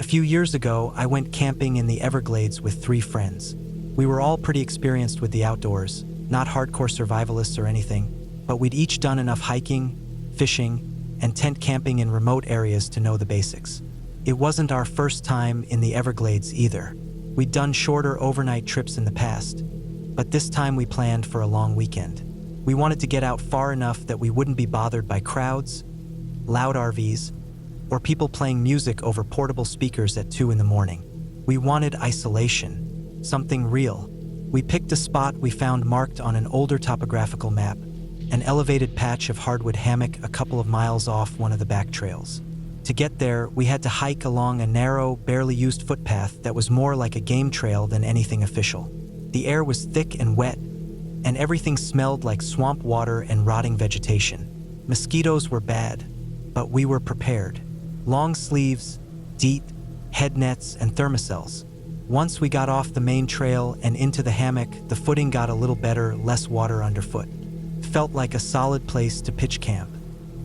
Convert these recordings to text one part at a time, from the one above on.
few years ago, I went camping in the Everglades with 3 friends. We were all pretty experienced with the outdoors, not hardcore survivalists or anything, but we'd each done enough hiking, fishing, and tent camping in remote areas to know the basics. It wasn't our first time in the Everglades either. We'd done shorter overnight trips in the past, but this time we planned for a long weekend. We wanted to get out far enough that we wouldn't be bothered by crowds, loud RVs, or people playing music over portable speakers at 2 in the morning. We wanted isolation, something real. We picked a spot we found marked on an older topographical map, an elevated patch of hardwood hammock a couple of miles off one of the back trails. To get there, we had to hike along a narrow, barely used footpath that was more like a game trail than anything official. The air was thick and wet, and everything smelled like swamp water and rotting vegetation. Mosquitoes were bad, but we were prepared. Long sleeves, DEET, head nets, and thermocells. Once we got off the main trail and into the hammock, the footing got a little better, less water underfoot. Felt like a solid place to pitch camp.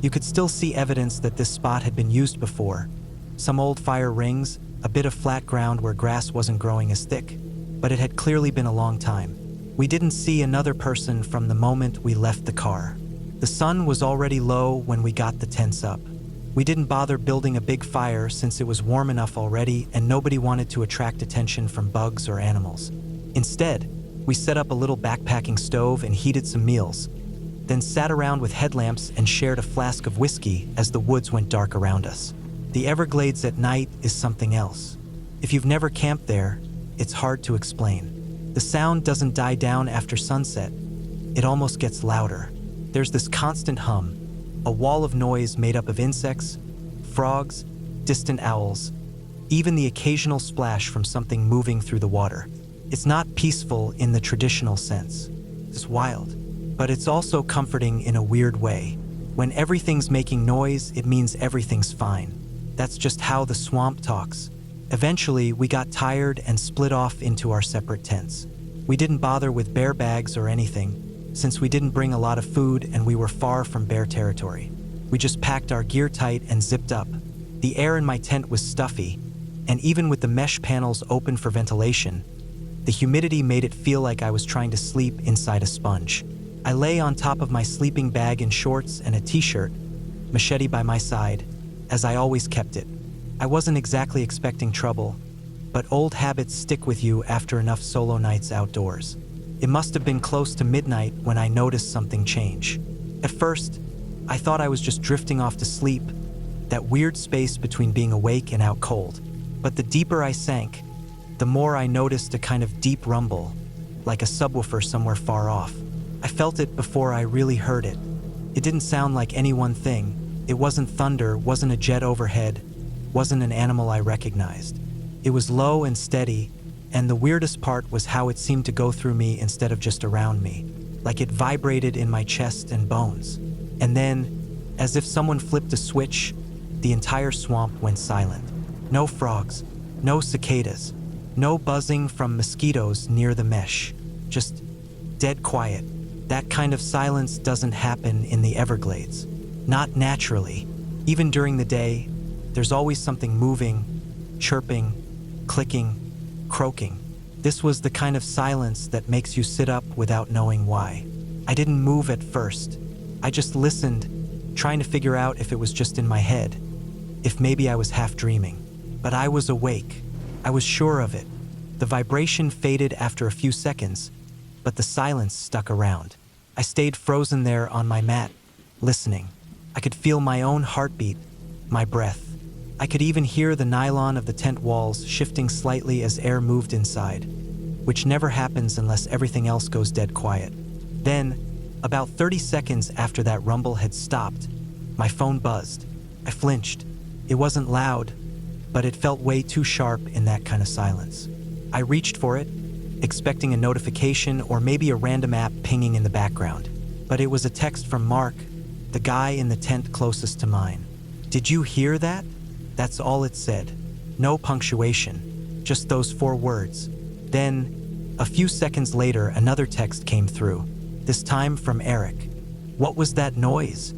You could still see evidence that this spot had been used before. Some old fire rings, a bit of flat ground where grass wasn't growing as thick, but it had clearly been a long time. We didn't see another person from the moment we left the car. The sun was already low when we got the tents up. We didn't bother building a big fire since it was warm enough already and nobody wanted to attract attention from bugs or animals. Instead, we set up a little backpacking stove and heated some meals, then sat around with headlamps and shared a flask of whiskey as the woods went dark around us. The Everglades at night is something else. If you've never camped there, it's hard to explain. The sound doesn't die down after sunset. It almost gets louder. There's this constant hum, a wall of noise made up of insects, frogs, distant owls, even the occasional splash from something moving through the water. It's not peaceful in the traditional sense. It's wild, but it's also comforting in a weird way. When everything's making noise, it means everything's fine. That's just how the swamp talks. Eventually, we got tired and split off into our separate tents. We didn't bother with bear bags or anything, since we didn't bring a lot of food and we were far from bear territory. We just packed our gear tight and zipped up. The air in my tent was stuffy, and even with the mesh panels open for ventilation, the humidity made it feel like I was trying to sleep inside a sponge. I lay on top of my sleeping bag in shorts and a t-shirt, machete by my side, as I always kept it. I wasn't exactly expecting trouble, but old habits stick with you after enough solo nights outdoors. It must have been close to midnight when I noticed something change. At first, I thought I was just drifting off to sleep, that weird space between being awake and out cold. But the deeper I sank, the more I noticed a kind of deep rumble, like a subwoofer somewhere far off. I felt it before I really heard it. It didn't sound like any one thing. It wasn't thunder, wasn't a jet overhead, wasn't an animal I recognized. It was low and steady, and the weirdest part was how it seemed to go through me instead of just around me, like it vibrated in my chest and bones. And then, as if someone flipped a switch, the entire swamp went silent. No frogs, no cicadas, no buzzing from mosquitoes near the mesh, just dead quiet. That kind of silence doesn't happen in the Everglades. Not naturally. Even during the day, there's always something moving, chirping, clicking, croaking. This was the kind of silence that makes you sit up without knowing why. I didn't move at first. I just listened, trying to figure out if it was just in my head, if maybe I was half dreaming. But I was awake. I was sure of it. The vibration faded after a few seconds, but the silence stuck around. I stayed frozen there on my mat, listening. I could feel my own heartbeat, my breath. I could even hear the nylon of the tent walls shifting slightly as air moved inside, which never happens unless everything else goes dead quiet. Then, about 30 seconds after that rumble had stopped, my phone buzzed. I flinched. It wasn't loud, but it felt way too sharp in that kind of silence. I reached for it, expecting a notification or maybe a random app pinging in the background. But it was a text from Mark, the guy in the tent closest to mine. "Did you hear that?" That's all it said. No punctuation, just those 4 words. Then, a few seconds later, another text came through, this time from Eric. "What was that noise?"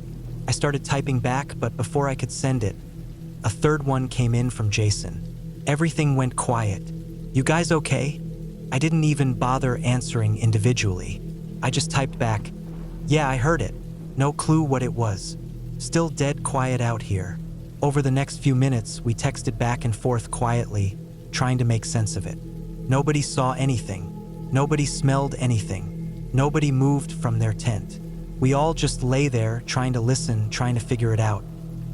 I started typing back, but before I could send it, a third one came in from Jason. Everything went quiet. "You guys okay?" I didn't even bother answering individually. I just typed back, "Yeah, I heard it. No clue what it was. Still dead quiet out here." Over the next few minutes, we texted back and forth quietly, trying to make sense of it. Nobody saw anything. Nobody smelled anything. Nobody moved from their tent. We all just lay there, trying to listen, trying to figure it out.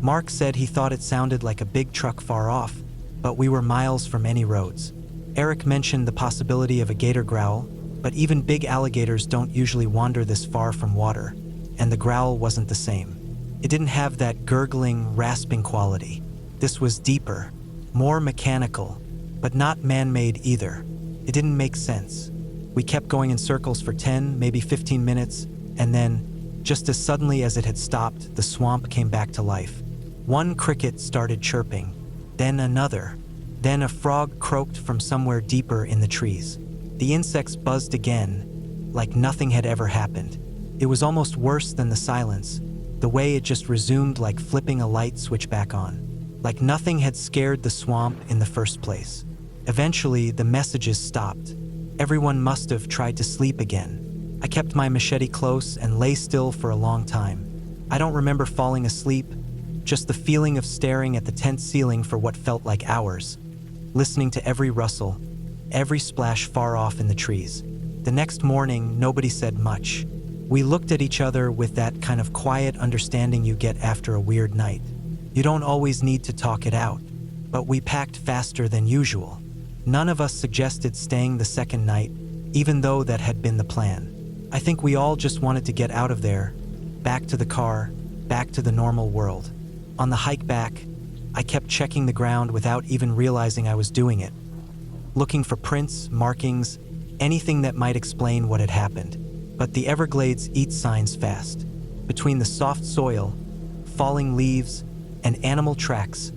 Mark said he thought it sounded like a big truck far off, but we were miles from any roads. Eric mentioned the possibility of a gator growl, but even big alligators don't usually wander this far from water, and the growl wasn't the same. It didn't have that gurgling, rasping quality. This was deeper, more mechanical, but not man-made either. It didn't make sense. We kept going in circles for 10, maybe 15 minutes, and then, just as suddenly as it had stopped, the swamp came back to life. One cricket started chirping, then another. Then a frog croaked from somewhere deeper in the trees. The insects buzzed again, like nothing had ever happened. It was almost worse than the silence, the way it just resumed like flipping a light switch back on. Like nothing had scared the swamp in the first place. Eventually, the messages stopped. Everyone must have tried to sleep again. I kept my machete close and lay still for a long time. I don't remember falling asleep, just the feeling of staring at the tent ceiling for what felt like hours, listening to every rustle, every splash far off in the trees. The next morning, nobody said much. We looked at each other with that kind of quiet understanding you get after a weird night. You don't always need to talk it out, but we packed faster than usual. None of us suggested staying the second night, even though that had been the plan. I think we all just wanted to get out of there, back to the car, back to the normal world. On the hike back, I kept checking the ground without even realizing I was doing it, looking for prints, markings, anything that might explain what had happened. But the Everglades eat signs fast. Between the soft soil, falling leaves, and animal tracks,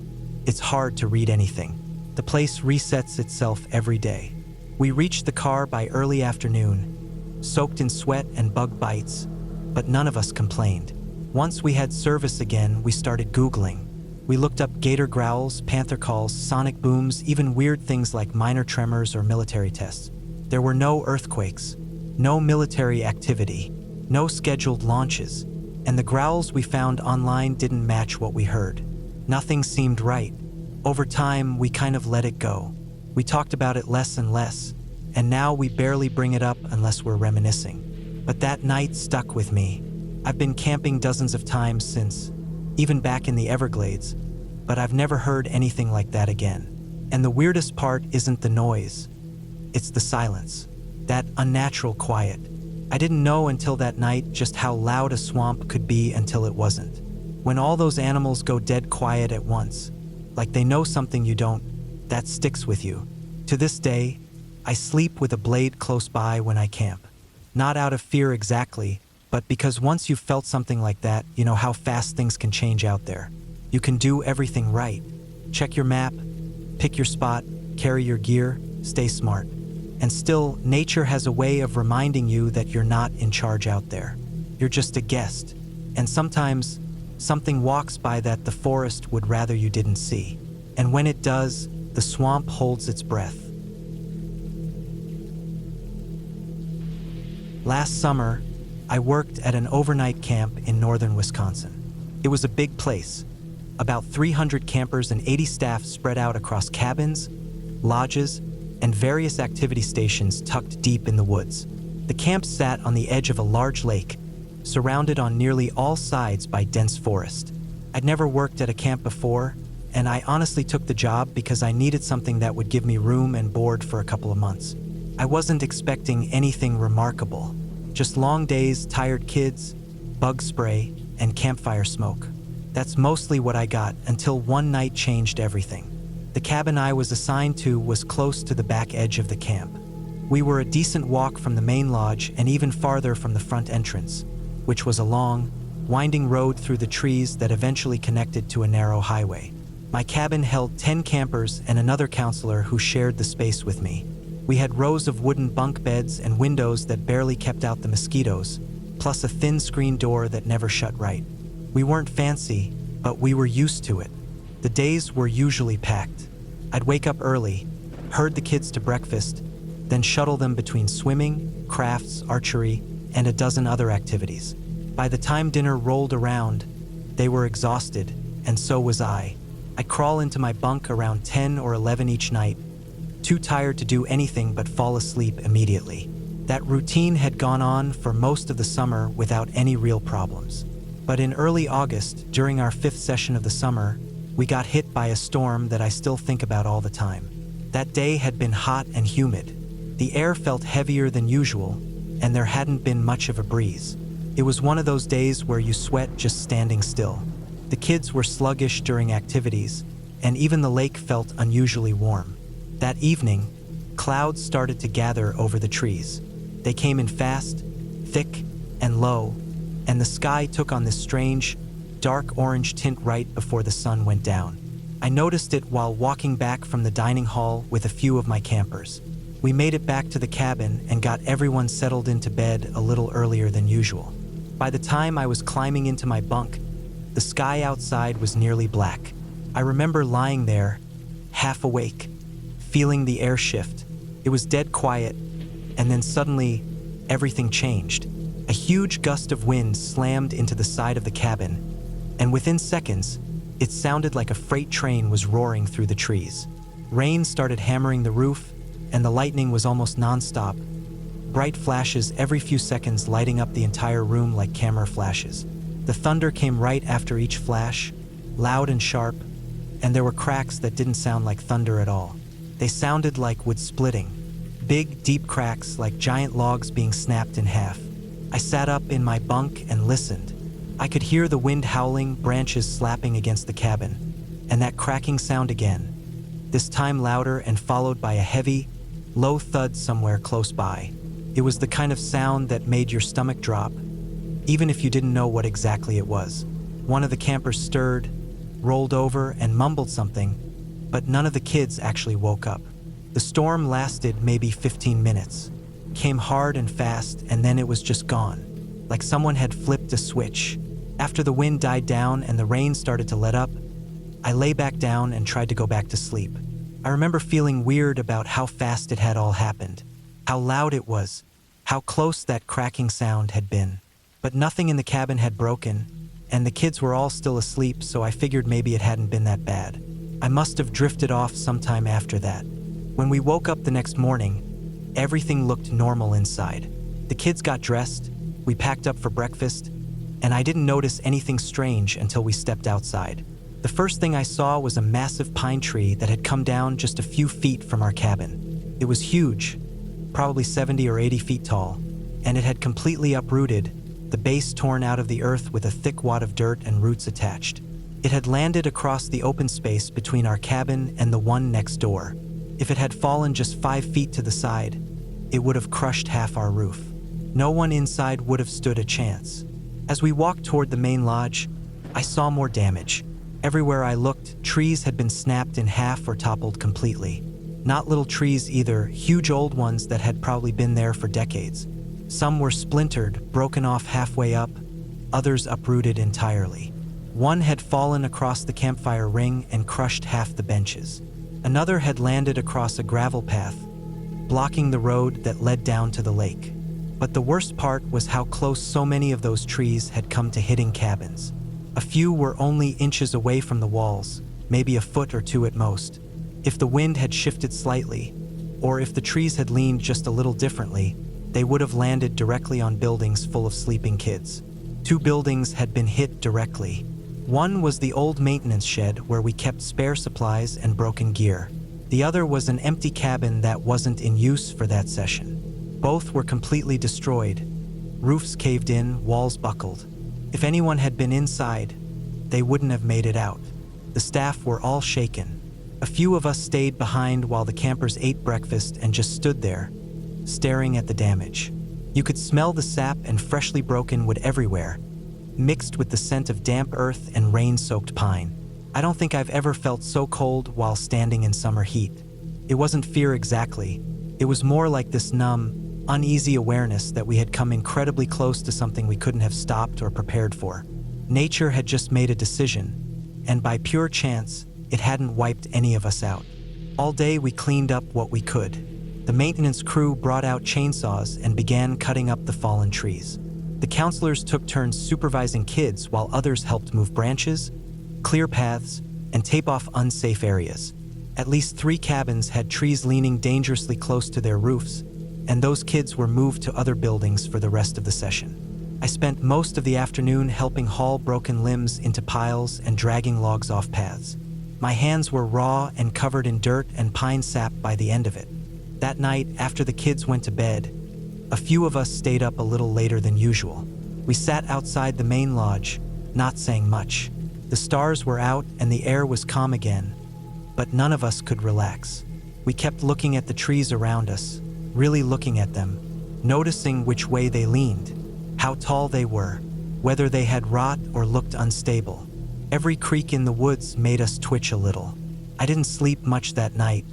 it's hard to read anything. The place resets itself every day. We reached the car by early afternoon, soaked in sweat and bug bites, but none of us complained. Once we had service again, we started Googling. We looked up gator growls, panther calls, sonic booms, even weird things like minor tremors or military tests. There were no earthquakes, no military activity, no scheduled launches, and the growls we found online didn't match what we heard. Nothing seemed right. Over time, we kind of let it go. We talked about it less and less, and now we barely bring it up unless we're reminiscing. But that night stuck with me. I've been camping dozens of times since, even back in the Everglades, but I've never heard anything like that again. And the weirdest part isn't the noise. It's the silence, that unnatural quiet. I didn't know until that night just how loud a swamp could be until it wasn't. When all those animals go dead quiet at once, like they know something you don't, that sticks with you. To this day, I sleep with a blade close by when I camp. Not out of fear exactly, but because once you've felt something like that, you know how fast things can change out there. You can do everything right. Check your map, pick your spot, carry your gear, stay smart. And still, nature has a way of reminding you that you're not in charge out there. You're just a guest. And sometimes, something walks by that the forest would rather you didn't see. And when it does, the swamp holds its breath. Last summer, I worked at an overnight camp in northern Wisconsin. It was a big place, about 300 campers and 80 staff spread out across cabins, lodges, and various activity stations tucked deep in the woods. The camp sat on the edge of a large lake, surrounded on nearly all sides by dense forest. I'd never worked at a camp before, and I honestly took the job because I needed something that would give me room and board for a couple of months. I wasn't expecting anything remarkable. Just long days, tired kids, bug spray, and campfire smoke. That's mostly what I got until one night changed everything. The cabin I was assigned to was close to the back edge of the camp. We were a decent walk from the main lodge and even farther from the front entrance, which was a long, winding road through the trees that eventually connected to a narrow highway. My cabin held 10 campers and another counselor who shared the space with me. We had rows of wooden bunk beds and windows that barely kept out the mosquitoes, plus a thin screen door that never shut right. We weren't fancy, but we were used to it. The days were usually packed. I'd wake up early, herd the kids to breakfast, then shuttle them between swimming, crafts, archery, and a dozen other activities. By the time dinner rolled around, they were exhausted, and so was I. I'd crawl into my bunk around 10 or 11 each night, too tired to do anything but fall asleep immediately. That routine had gone on for most of the summer without any real problems. But in early August, during our 5th session of the summer, we got hit by a storm that I still think about all the time. That day had been hot and humid. The air felt heavier than usual, and there hadn't been much of a breeze. It was one of those days where you sweat just standing still. The kids were sluggish during activities, and even the lake felt unusually warm. That evening, clouds started to gather over the trees. They came in fast, thick, and low, and the sky took on this strange, dark orange tint right before the sun went down. I noticed it while walking back from the dining hall with a few of my campers. We made it back to the cabin and got everyone settled into bed a little earlier than usual. By the time I was climbing into my bunk, the sky outside was nearly black. I remember lying there, half awake, feeling the air shift. It was dead quiet, and then suddenly, everything changed. A huge gust of wind slammed into the side of the cabin, and within seconds, it sounded like a freight train was roaring through the trees. Rain started hammering the roof, and the lightning was almost nonstop. Bright flashes every few seconds lighting up the entire room like camera flashes. The thunder came right after each flash, loud and sharp, and there were cracks that didn't sound like thunder at all. They sounded like wood splitting. Big, deep cracks like giant logs being snapped in half. I sat up in my bunk and listened. I could hear the wind howling, branches slapping against the cabin, and that cracking sound again, this time louder and followed by a heavy, low thud somewhere close by. It was the kind of sound that made your stomach drop, even if you didn't know what exactly it was. One of the campers stirred, rolled over, and mumbled something, but none of the kids actually woke up. The storm lasted maybe 15 minutes, came hard and fast, and then it was just gone, like someone had flipped a switch. After the wind died down and the rain started to let up, I lay back down and tried to go back to sleep. I remember feeling weird about how fast it had all happened, how loud it was, how close that cracking sound had been. But nothing in the cabin had broken, and the kids were all still asleep, so I figured maybe it hadn't been that bad. I must have drifted off sometime after that. When we woke up the next morning, everything looked normal inside. The kids got dressed, we packed up for breakfast, and I didn't notice anything strange until we stepped outside. The first thing I saw was a massive pine tree that had come down just a few feet from our cabin. It was huge, probably 70 or 80 feet tall, and it had completely uprooted, the base torn out of the earth with a thick wad of dirt and roots attached. It had landed across the open space between our cabin and the one next door. If it had fallen just 5 feet to the side, it would have crushed half our roof. No one inside would have stood a chance. As we walked toward the main lodge, I saw more damage. Everywhere I looked, trees had been snapped in half or toppled completely. Not little trees either, huge old ones that had probably been there for decades. Some were splintered, broken off halfway up, others uprooted entirely. One had fallen across the campfire ring and crushed half the benches. Another had landed across a gravel path, blocking the road that led down to the lake. But the worst part was how close so many of those trees had come to hitting cabins. A few were only inches away from the walls, maybe a foot or two at most. If the wind had shifted slightly, or if the trees had leaned just a little differently, they would have landed directly on buildings full of sleeping kids. 2 buildings had been hit directly. One was the old maintenance shed where we kept spare supplies and broken gear. The other was an empty cabin that wasn't in use for that session. Both were completely destroyed. Roofs caved in, walls buckled. If anyone had been inside, they wouldn't have made it out. The staff were all shaken. A few of us stayed behind while the campers ate breakfast and just stood there, staring at the damage. You could smell the sap and freshly broken wood everywhere, mixed with the scent of damp earth and rain-soaked pine. I don't think I've ever felt so cold while standing in summer heat. It wasn't fear exactly. It was more like this numb, uneasy awareness that we had come incredibly close to something we couldn't have stopped or prepared for. Nature had just made a decision, and by pure chance, it hadn't wiped any of us out. All day we cleaned up what we could. The maintenance crew brought out chainsaws and began cutting up the fallen trees. The counselors took turns supervising kids while others helped move branches, clear paths, and tape off unsafe areas. At least 3 cabins had trees leaning dangerously close to their roofs, and those kids were moved to other buildings for the rest of the session. I spent most of the afternoon helping haul broken limbs into piles and dragging logs off paths. My hands were raw and covered in dirt and pine sap by the end of it. That night, after the kids went to bed, a few of us stayed up a little later than usual. We sat outside the main lodge, not saying much. The stars were out and the air was calm again, but none of us could relax. We kept looking at the trees around us, really looking at them, noticing which way they leaned, how tall they were, whether they had rot or looked unstable. Every creak in the woods made us twitch a little. I didn't sleep much that night.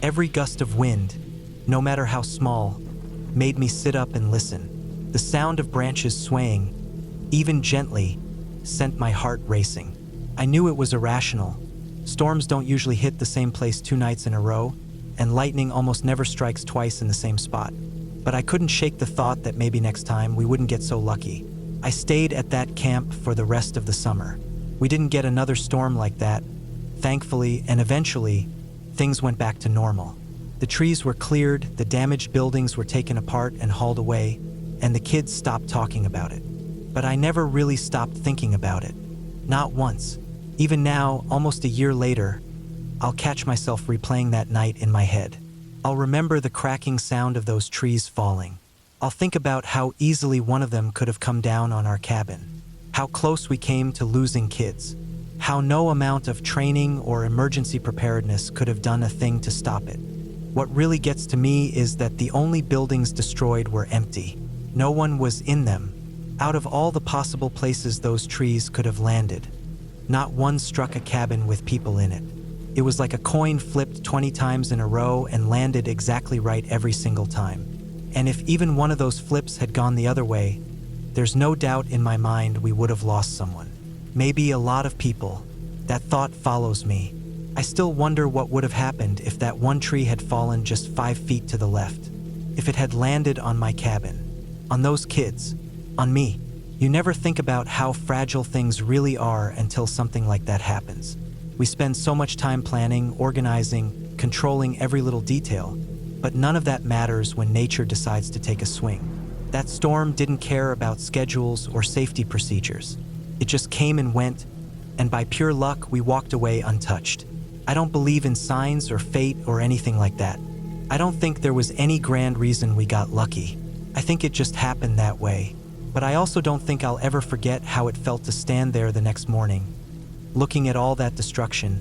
Every gust of wind, no matter how small, made me sit up and listen. The sound of branches swaying, even gently, sent my heart racing. I knew it was irrational. Storms don't usually hit the same place 2 nights in a row, and lightning almost never strikes twice in the same spot. But I couldn't shake the thought that maybe next time we wouldn't get so lucky. I stayed at that camp for the rest of the summer. We didn't get another storm like that, thankfully, and eventually, things went back to normal. The trees were cleared, the damaged buildings were taken apart and hauled away, and the kids stopped talking about it. But I never really stopped thinking about it. Not once. Even now, almost a year later, I'll catch myself replaying that night in my head. I'll remember the cracking sound of those trees falling. I'll think about how easily one of them could have come down on our cabin, how close we came to losing kids, how no amount of training or emergency preparedness could have done a thing to stop it. What really gets to me is that the only buildings destroyed were empty. No one was in them. Out of all the possible places those trees could have landed, not one struck a cabin with people in it. It was like a coin flipped 20 times in a row and landed exactly right every single time. And if even one of those flips had gone the other way, there's no doubt in my mind we would have lost someone. Maybe a lot of people. That thought follows me. I still wonder what would have happened if that one tree had fallen just 5 feet to the left. If it had landed on my cabin, on those kids, on me. You never think about how fragile things really are until something like that happens. We spend so much time planning, organizing, controlling every little detail, but none of that matters when nature decides to take a swing. That storm didn't care about schedules or safety procedures. It just came and went, and by pure luck, we walked away untouched. I don't believe in signs or fate or anything like that. I don't think there was any grand reason we got lucky. I think it just happened that way. But I also don't think I'll ever forget how it felt to stand there the next morning, looking at all that destruction,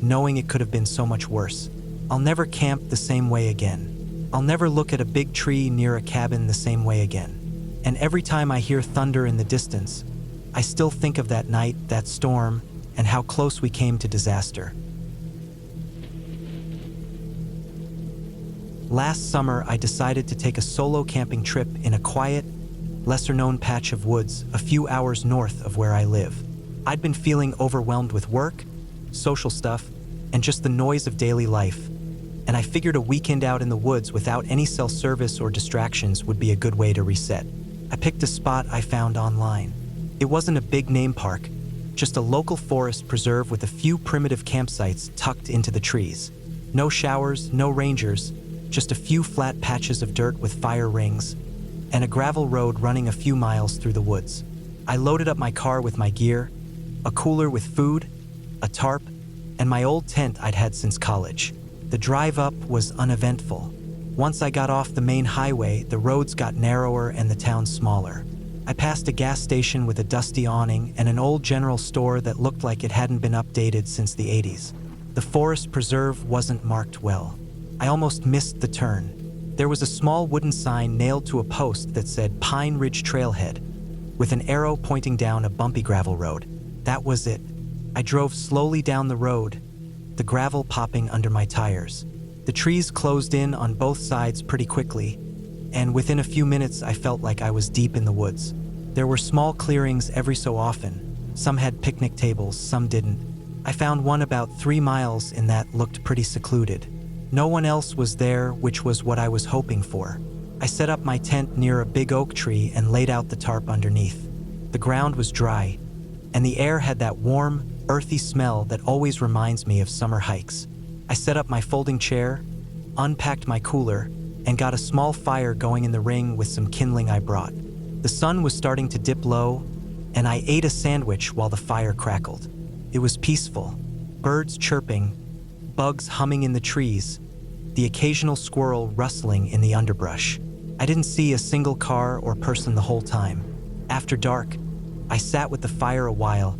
knowing it could have been so much worse. I'll never camp the same way again. I'll never look at a big tree near a cabin the same way again. And every time I hear thunder in the distance, I still think of that night, that storm, and how close we came to disaster. Last summer, I decided to take a solo camping trip in a quiet, lesser-known patch of woods a few hours north of where I live. I'd been feeling overwhelmed with work, social stuff, and just the noise of daily life, and I figured a weekend out in the woods without any cell service or distractions would be a good way to reset. I picked a spot I found online. It wasn't a big-name park, just a local forest preserve with a few primitive campsites tucked into the trees. No showers, no rangers, just a few flat patches of dirt with fire rings, and a gravel road running a few miles through the woods. I loaded up my car with my gear, a cooler with food, a tarp, and my old tent I'd had since college. The drive up was uneventful. Once I got off the main highway, the roads got narrower and the town smaller. I passed a gas station with a dusty awning and an old general store that looked like it hadn't been updated since the 80s. The forest preserve wasn't marked well. I almost missed the turn. There was a small wooden sign nailed to a post that said Pine Ridge Trailhead, with an arrow pointing down a bumpy gravel road. That was it. I drove slowly down the road, the gravel popping under my tires. The trees closed in on both sides pretty quickly, and within a few minutes I felt like I was deep in the woods. There were small clearings every so often. Some had picnic tables, some didn't. I found one about 3 miles in that looked pretty secluded. No one else was there, which was what I was hoping for. I set up my tent near a big oak tree and laid out the tarp underneath. The ground was dry, and the air had that warm, earthy smell that always reminds me of summer hikes. I set up my folding chair, unpacked my cooler, and got a small fire going in the ring with some kindling I brought. The sun was starting to dip low, and I ate a sandwich while the fire crackled. It was peaceful. Birds chirping, bugs humming in the trees, the occasional squirrel rustling in the underbrush. I didn't see a single car or person the whole time. After dark, I sat with the fire a while,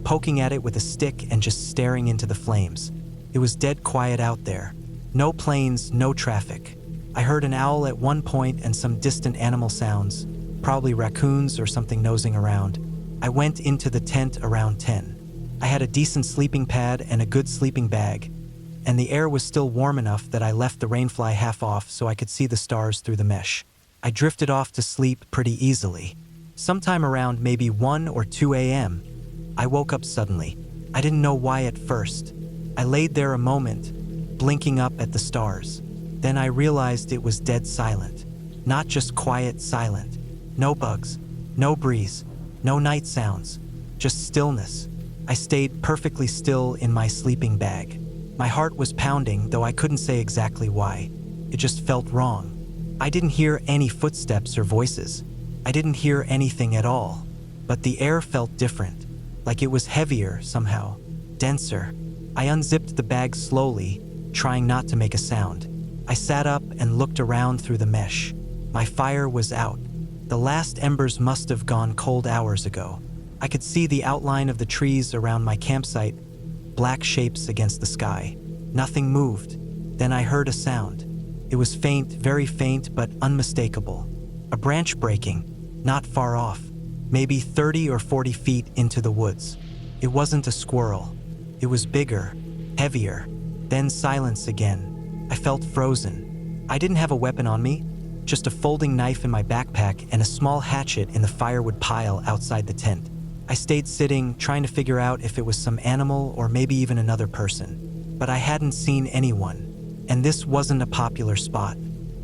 poking at it with a stick and just staring into the flames. It was dead quiet out there. No planes, no traffic. I heard an owl at one point and some distant animal sounds, probably raccoons or something nosing around. I went into the tent around 10. I had a decent sleeping pad and a good sleeping bag, and the air was still warm enough that I left the rainfly half off so I could see the stars through the mesh. I drifted off to sleep pretty easily. Sometime around maybe 1 or 2 a.m., I woke up suddenly. I didn't know why at first. I laid there a moment, blinking up at the stars. Then I realized it was dead silent. Not just quiet silent. No bugs, no breeze, no night sounds, just stillness. I stayed perfectly still in my sleeping bag. My heart was pounding, though I couldn't say exactly why. It just felt wrong. I didn't hear any footsteps or voices. I didn't hear anything at all. But the air felt different, like it was heavier somehow, denser. I unzipped the bag slowly, trying not to make a sound. I sat up and looked around through the mesh. My fire was out. The last embers must have gone cold hours ago. I could see the outline of the trees around my campsite, black shapes against the sky. Nothing moved. Then I heard a sound. It was faint, very faint, but unmistakable. A branch breaking, not far off, maybe 30 or 40 feet into the woods. It wasn't a squirrel. It was bigger, heavier. Then silence again. I felt frozen. I didn't have a weapon on me, just a folding knife in my backpack and a small hatchet in the firewood pile outside the tent. I stayed sitting, trying to figure out if it was some animal or maybe even another person. But I hadn't seen anyone, and this wasn't a popular spot.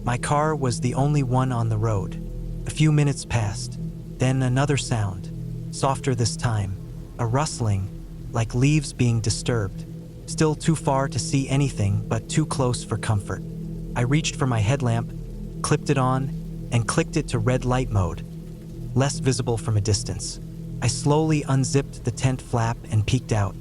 My car was the only one on the road. A few minutes passed. Then another sound, softer this time, a rustling, like leaves being disturbed. Still too far to see anything, but too close for comfort. I reached for my headlamp, clipped it on, and clicked it to red light mode, less visible from a distance. I slowly unzipped the tent flap and peeked out.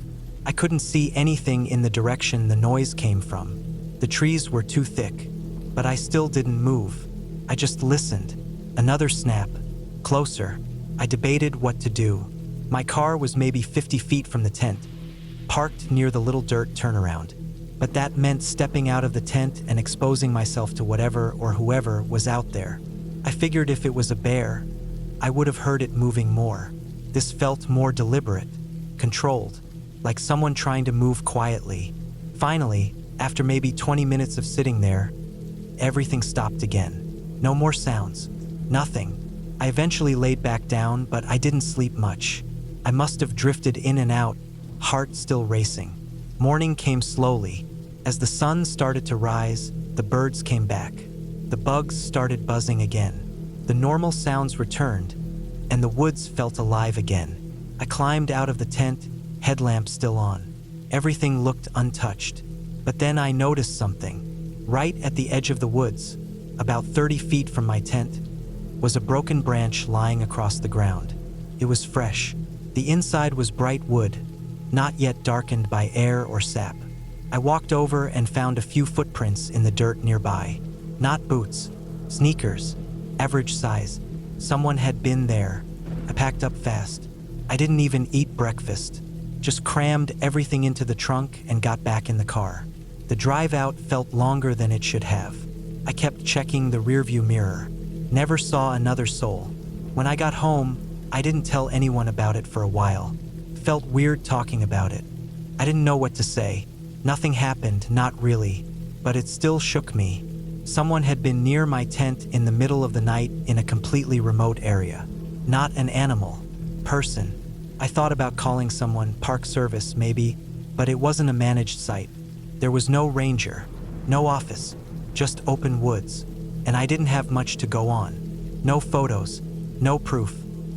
I couldn't see anything in the direction the noise came from. The trees were too thick, but I still didn't move. I just listened. Another snap. Closer. I debated what to do. My car was maybe 50 feet from the tent, parked near the little dirt turnaround. But that meant stepping out of the tent and exposing myself to whatever or whoever was out there. I figured if it was a bear, I would have heard it moving more. This felt more deliberate, controlled, like someone trying to move quietly. Finally, after maybe 20 minutes of sitting there, everything stopped again. No more sounds. Nothing. I eventually laid back down, but I didn't sleep much. I must have drifted in and out, heart still racing. Morning came slowly. As the sun started to rise, the birds came back. The bugs started buzzing again. The normal sounds returned, and the woods felt alive again. I climbed out of the tent, headlamp still on. Everything looked untouched. But then I noticed something. Right at the edge of the woods, about 30 feet from my tent, was a broken branch lying across the ground. It was fresh. The inside was bright wood, not yet darkened by air or sap. I walked over and found a few footprints in the dirt nearby. Not boots, sneakers, average size. Someone had been there. I packed up fast. I didn't even eat breakfast. Just crammed everything into the trunk and got back in the car. The drive out felt longer than it should have. I kept checking the rearview mirror. Never saw another soul. When I got home, I didn't tell anyone about it for a while. Felt weird talking about it. I didn't know what to say. Nothing happened, not really, but it still shook me. Someone had been near my tent in the middle of the night in a completely remote area. Not an animal. Person. I thought about calling someone, park service maybe, but it wasn't a managed site. There was no ranger. No office, just open woods. And I didn't have much to go on. No photos, no proof,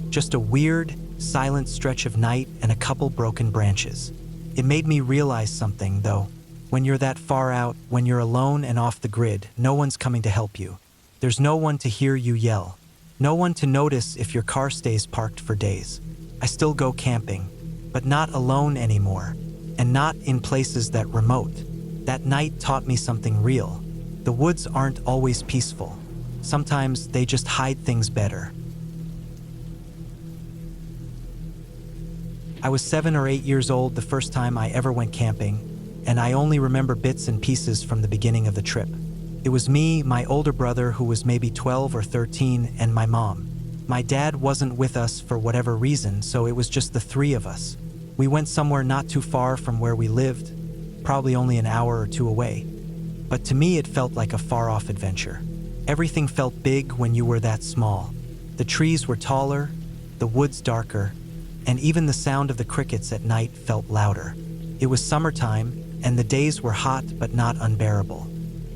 just a weird, silent stretch of night and a couple broken branches. It made me realize something, though. When you're that far out, when you're alone and off the grid, no one's coming to help you. There's no one to hear you yell. No one to notice if your car stays parked for days. I still go camping, but not alone anymore, and not in places that remote. That night taught me something real. The woods aren't always peaceful. Sometimes they just hide things better. I was 7 or 8 years old the first time I ever went camping, and I only remember bits and pieces from the beginning of the trip. It was me, my older brother who was maybe 12 or 13, and my mom. My dad wasn't with us for whatever reason, so it was just the three of us. We went somewhere not too far from where we lived, probably only an hour or two away. But to me it felt like a far-off adventure. Everything felt big when you were that small. The trees were taller, the woods darker, and even the sound of the crickets at night felt louder. It was summertime, and the days were hot but not unbearable.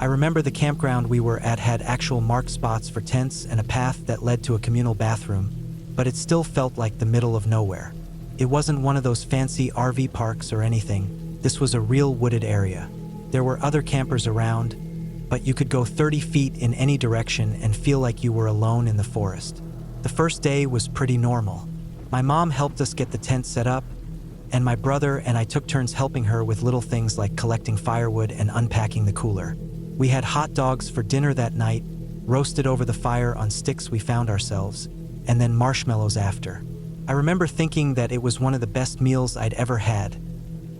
I remember the campground we were at had actual marked spots for tents and a path that led to a communal bathroom, but it still felt like the middle of nowhere. It wasn't one of those fancy RV parks or anything. This was a real wooded area. There were other campers around, but you could go 30 feet in any direction and feel like you were alone in the forest. The first day was pretty normal. My mom helped us get the tent set up, and my brother and I took turns helping her with little things like collecting firewood and unpacking the cooler. We had hot dogs for dinner that night, roasted over the fire on sticks we found ourselves, and then marshmallows after. I remember thinking that it was one of the best meals I'd ever had,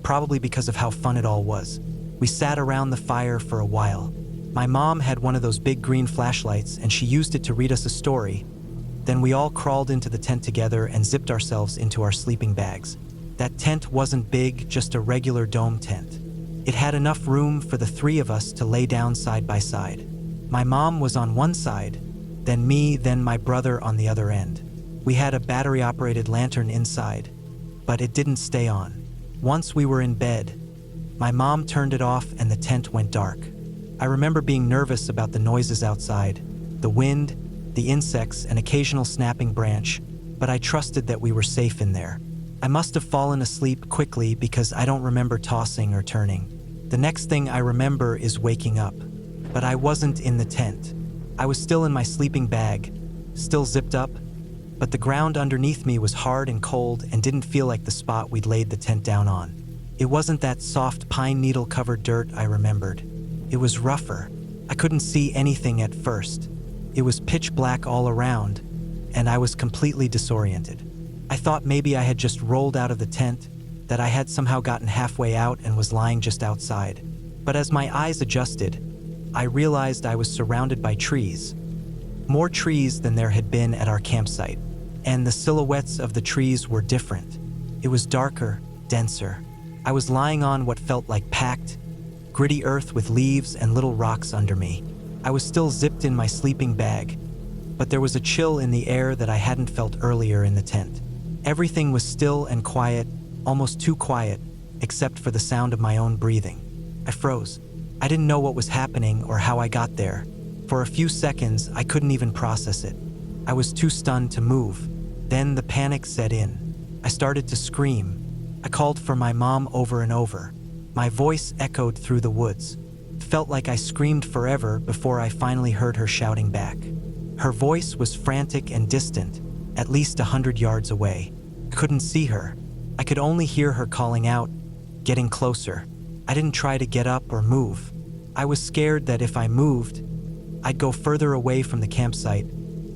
probably because of how fun it all was. We sat around the fire for a while. My mom had one of those big green flashlights and she used it to read us a story. Then we all crawled into the tent together and zipped ourselves into our sleeping bags. That tent wasn't big, just a regular dome tent. It had enough room for the three of us to lay down side by side. My mom was on one side, then me, then my brother on the other end. We had a battery-operated lantern inside, but it didn't stay on. Once we were in bed, my mom turned it off and the tent went dark. I remember being nervous about the noises outside, the wind, the insects, an occasional snapping branch, but I trusted that we were safe in there. I must have fallen asleep quickly because I don't remember tossing or turning. The next thing I remember is waking up, but I wasn't in the tent. I was still in my sleeping bag, still zipped up, but the ground underneath me was hard and cold and didn't feel like the spot we'd laid the tent down on. It wasn't that soft pine needle-covered dirt I remembered. It was rougher. I couldn't see anything at first. It was pitch black all around, and I was completely disoriented. I thought maybe I had just rolled out of the tent, that I had somehow gotten halfway out and was lying just outside. But as my eyes adjusted, I realized I was surrounded by trees. More trees than there had been at our campsite, and the silhouettes of the trees were different. It was darker, denser. I was lying on what felt like packed, gritty earth with leaves and little rocks under me. I was still zipped in my sleeping bag, but there was a chill in the air that I hadn't felt earlier in the tent. Everything was still and quiet, almost too quiet, except for the sound of my own breathing. I froze. I didn't know what was happening or how I got there. For a few seconds, I couldn't even process it. I was too stunned to move. Then the panic set in. I started to scream. I called for my mom over and over. My voice echoed through the woods. It felt like I screamed forever before I finally heard her shouting back. Her voice was frantic and distant, at least 100 yards away. I couldn't see her. I could only hear her calling out, getting closer. I didn't try to get up or move. I was scared that if I moved, I'd go further away from the campsite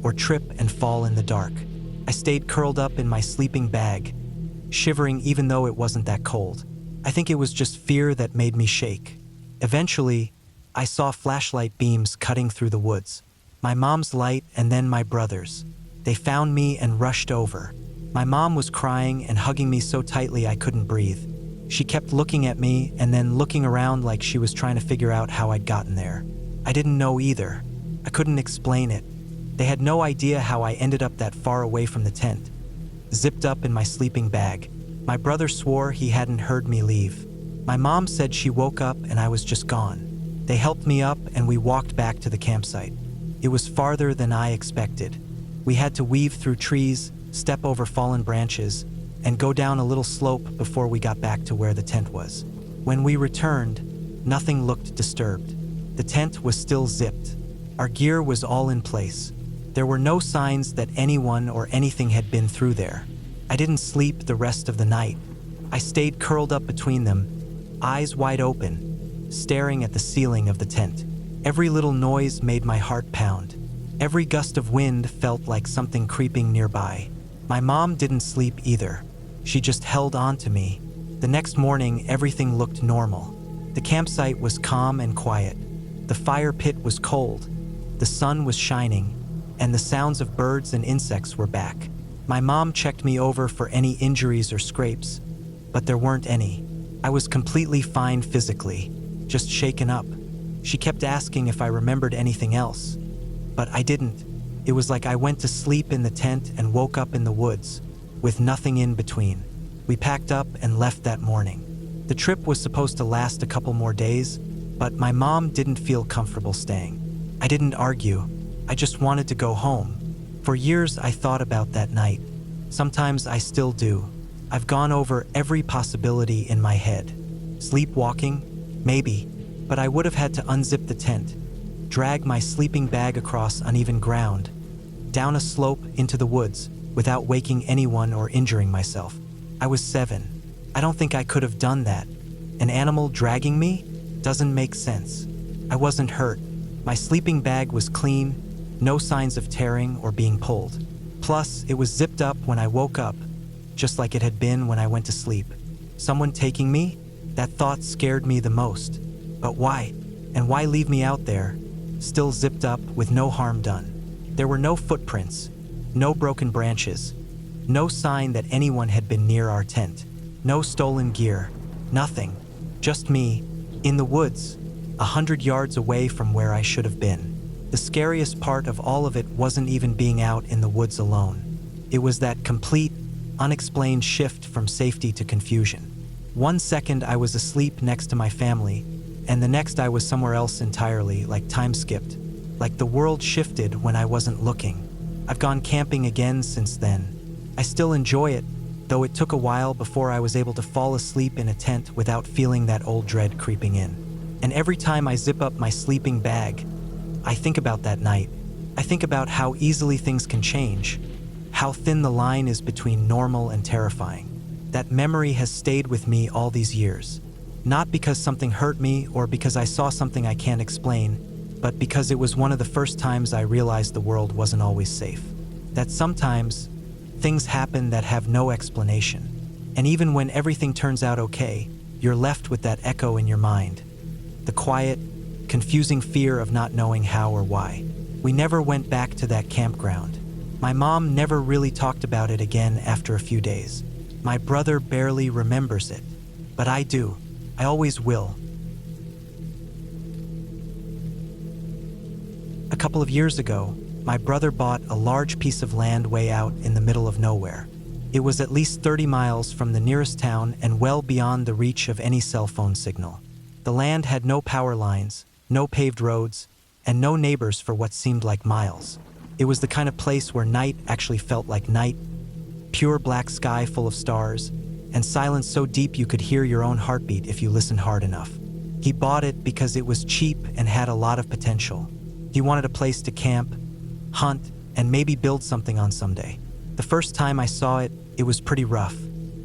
or trip and fall in the dark. I stayed curled up in my sleeping bag, shivering even though it wasn't that cold. I think it was just fear that made me shake. Eventually, I saw flashlight beams cutting through the woods. My mom's light and then my brother's. They found me and rushed over. My mom was crying and hugging me so tightly I couldn't breathe. She kept looking at me and then looking around like she was trying to figure out how I'd gotten there. I didn't know either. I couldn't explain it. They had no idea how I ended up that far away from the tent, zipped up in my sleeping bag. My brother swore he hadn't heard me leave. My mom said she woke up and I was just gone. They helped me up and we walked back to the campsite. It was farther than I expected. We had to weave through trees, step over fallen branches, and go down a little slope before we got back to where the tent was. When we returned, nothing looked disturbed. The tent was still zipped. Our gear was all in place. There were no signs that anyone or anything had been through there. I didn't sleep the rest of the night. I stayed curled up between them, eyes wide open, staring at the ceiling of the tent. Every little noise made my heart pound. Every gust of wind felt like something creeping nearby. My mom didn't sleep either. She just held on to me. The next morning, everything looked normal. The campsite was calm and quiet. The fire pit was cold. The sun was shining, and the sounds of birds and insects were back. My mom checked me over for any injuries or scrapes, but there weren't any. I was completely fine physically, just shaken up. She kept asking if I remembered anything else, but I didn't. It was like I went to sleep in the tent and woke up in the woods, with nothing in between. We packed up and left that morning. The trip was supposed to last a couple more days, but my mom didn't feel comfortable staying. I didn't argue. I just wanted to go home. For years, I thought about that night. Sometimes I still do. I've gone over every possibility in my head. Sleepwalking? Maybe. But I would have had to unzip the tent, drag my sleeping bag across uneven ground, down a slope into the woods without waking anyone or injuring myself. I was 7. I don't think I could have done that. An animal dragging me? Doesn't make sense. I wasn't hurt. My sleeping bag was clean, no signs of tearing or being pulled. Plus, it was zipped up when I woke up, just like it had been when I went to sleep. Someone taking me? That thought scared me the most. But why? And why leave me out there, still zipped up with no harm done? There were no footprints, no broken branches, no sign that anyone had been near our tent, no stolen gear, nothing. Just me, in the woods, 100 yards away from where I should have been. The scariest part of all of it wasn't even being out in the woods alone. It was that complete, unexplained shift from safety to confusion. 1 second I was asleep next to my family, and the next I was somewhere else entirely, like time skipped, like the world shifted when I wasn't looking. I've gone camping again since then. I still enjoy it, though it took a while before I was able to fall asleep in a tent without feeling that old dread creeping in. And every time I zip up my sleeping bag, I think about that night. I think about how easily things can change, how thin the line is between normal and terrifying. That memory has stayed with me all these years. Not because something hurt me or because I saw something I can't explain, but because it was one of the first times I realized the world wasn't always safe. That sometimes things happen that have no explanation. And even when everything turns out okay, you're left with that echo in your mind. The quiet, confusing fear of not knowing how or why. We never went back to that campground. My mom never really talked about it again after a few days. My brother barely remembers it, but I do. I always will. A couple of years ago, my brother bought a large piece of land way out in the middle of nowhere. It was at least 30 miles from the nearest town and well beyond the reach of any cell phone signal. The land had no power lines, no paved roads, and no neighbors for what seemed like miles. It was the kind of place where night actually felt like night, pure black sky full of stars, and silence so deep you could hear your own heartbeat if you listened hard enough. He bought it because it was cheap and had a lot of potential. He wanted a place to camp, hunt, and maybe build something on someday. The first time I saw it, it was pretty rough.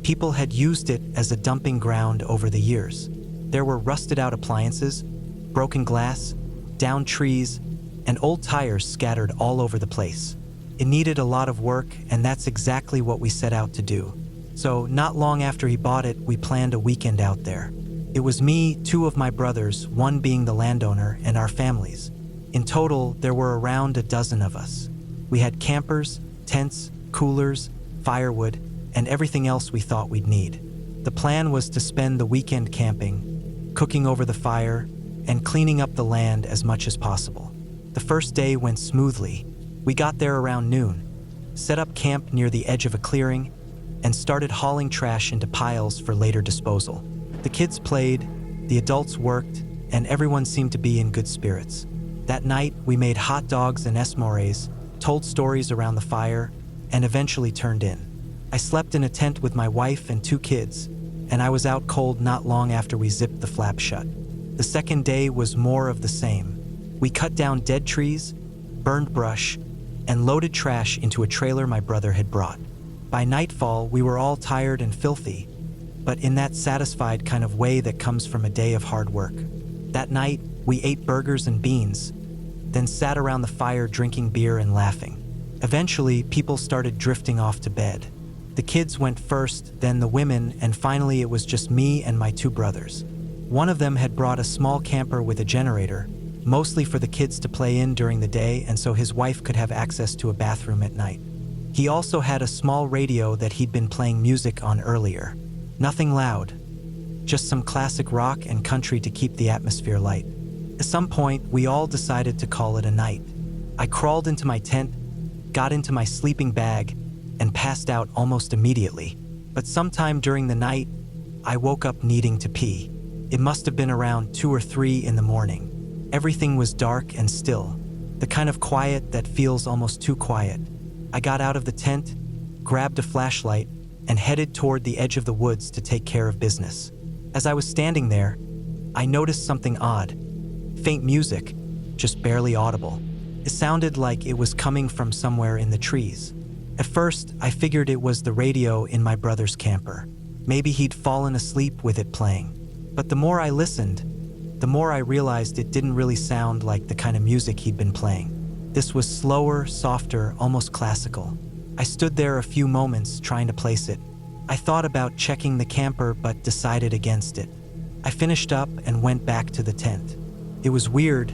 People had used it as a dumping ground over the years. There were rusted out appliances, broken glass, downed trees, and old tires scattered all over the place. It needed a lot of work, and that's exactly what we set out to do. So, not long after he bought it, we planned a weekend out there. It was me, 2 of my brothers, one being the landowner, and our families. In total, there were around a dozen of us. We had campers, tents, coolers, firewood, and everything else we thought we'd need. The plan was to spend the weekend camping, cooking over the fire, and cleaning up the land as much as possible. The first day went smoothly. We got there around noon, set up camp near the edge of a clearing, and started hauling trash into piles for later disposal. The kids played, the adults worked, and everyone seemed to be in good spirits. That night, we made hot dogs and s'mores, told stories around the fire, and eventually turned in. I slept in a tent with my wife and 2 kids, and I was out cold not long after we zipped the flap shut. The second day was more of the same. We cut down dead trees, burned brush, and loaded trash into a trailer my brother had brought. By nightfall, we were all tired and filthy, but in that satisfied kind of way that comes from a day of hard work. That night, we ate burgers and beans, then sat around the fire drinking beer and laughing. Eventually, people started drifting off to bed. The kids went first, then the women, and finally it was just me and my 2 brothers. One of them had brought a small camper with a generator, mostly for the kids to play in during the day and so his wife could have access to a bathroom at night. He also had a small radio that he'd been playing music on earlier. Nothing loud, just some classic rock and country to keep the atmosphere light. At some point, we all decided to call it a night. I crawled into my tent, got into my sleeping bag, and passed out almost immediately. But sometime during the night, I woke up needing to pee. It must have been around 2 or 3 in the morning. Everything was dark and still, the kind of quiet that feels almost too quiet. I got out of the tent, grabbed a flashlight, and headed toward the edge of the woods to take care of business. As I was standing there, I noticed something odd. Faint music, just barely audible. It sounded like it was coming from somewhere in the trees. At first, I figured it was the radio in my brother's camper. Maybe he'd fallen asleep with it playing. But the more I listened, the more I realized it didn't really sound like the kind of music he'd been playing. This was slower, softer, almost classical. I stood there a few moments trying to place it. I thought about checking the camper but decided against it. I finished up and went back to the tent. It was weird,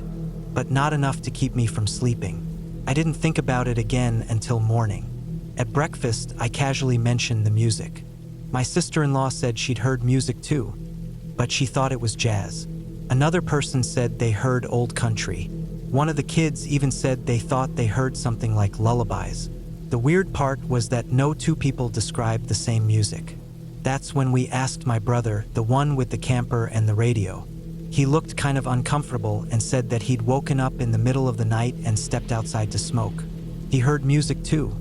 but not enough to keep me from sleeping. I didn't think about it again until morning. At breakfast, I casually mentioned the music. My sister-in-law said she'd heard music too, but she thought it was jazz. Another person said they heard old country. One of the kids even said they thought they heard something like lullabies. The weird part was that no 2 people described the same music. That's when we asked my brother, the one with the camper and the radio. He looked kind of uncomfortable and said that he'd woken up in the middle of the night and stepped outside to smoke. He heard music too,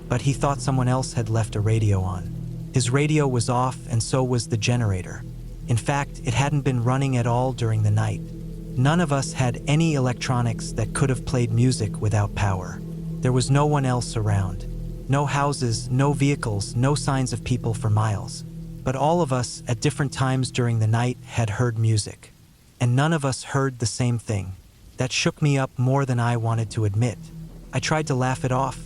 but he thought someone else had left a radio on. His radio was off and so was the generator. In fact, it hadn't been running at all during the night. None of us had any electronics that could have played music without power. There was no one else around. No houses, no vehicles, no signs of people for miles. But all of us, at different times during the night, had heard music. And none of us heard the same thing. That shook me up more than I wanted to admit. I tried to laugh it off,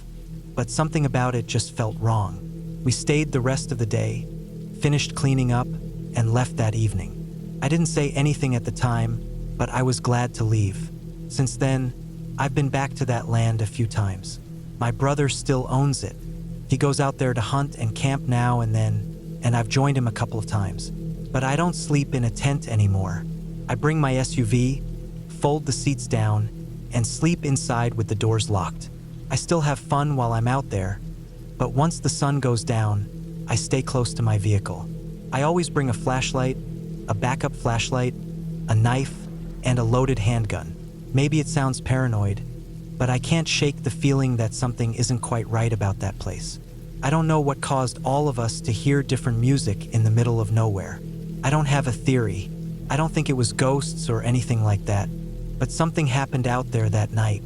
but something about it just felt wrong. We stayed the rest of the day, finished cleaning up, and left that evening. I didn't say anything at the time, but I was glad to leave. Since then, I've been back to that land a few times. My brother still owns it. He goes out there to hunt and camp now and then, and I've joined him a couple of times. But I don't sleep in a tent anymore. I bring my SUV, fold the seats down, and sleep inside with the doors locked. I still have fun while I'm out there, but once the sun goes down, I stay close to my vehicle. I always bring a flashlight, a backup flashlight, a knife, and a loaded handgun. Maybe it sounds paranoid, but I can't shake the feeling that something isn't quite right about that place. I don't know what caused all of us to hear different music in the middle of nowhere. I don't have a theory. I don't think it was ghosts or anything like that, but something happened out there that night.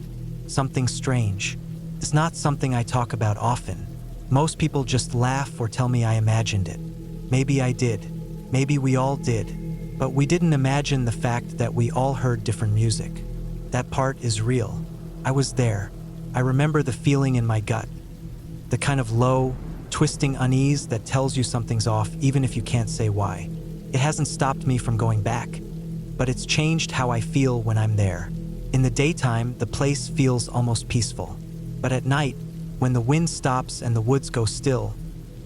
Something strange. It's not something I talk about often. Most people just laugh or tell me I imagined it. Maybe I did. Maybe we all did. But we didn't imagine the fact that we all heard different music. That part is real. I was there. I remember the feeling in my gut. The kind of low, twisting unease that tells you something's off even if you can't say why. It hasn't stopped me from going back, but it's changed how I feel when I'm there. In the daytime, the place feels almost peaceful. But at night, when the wind stops and the woods go still,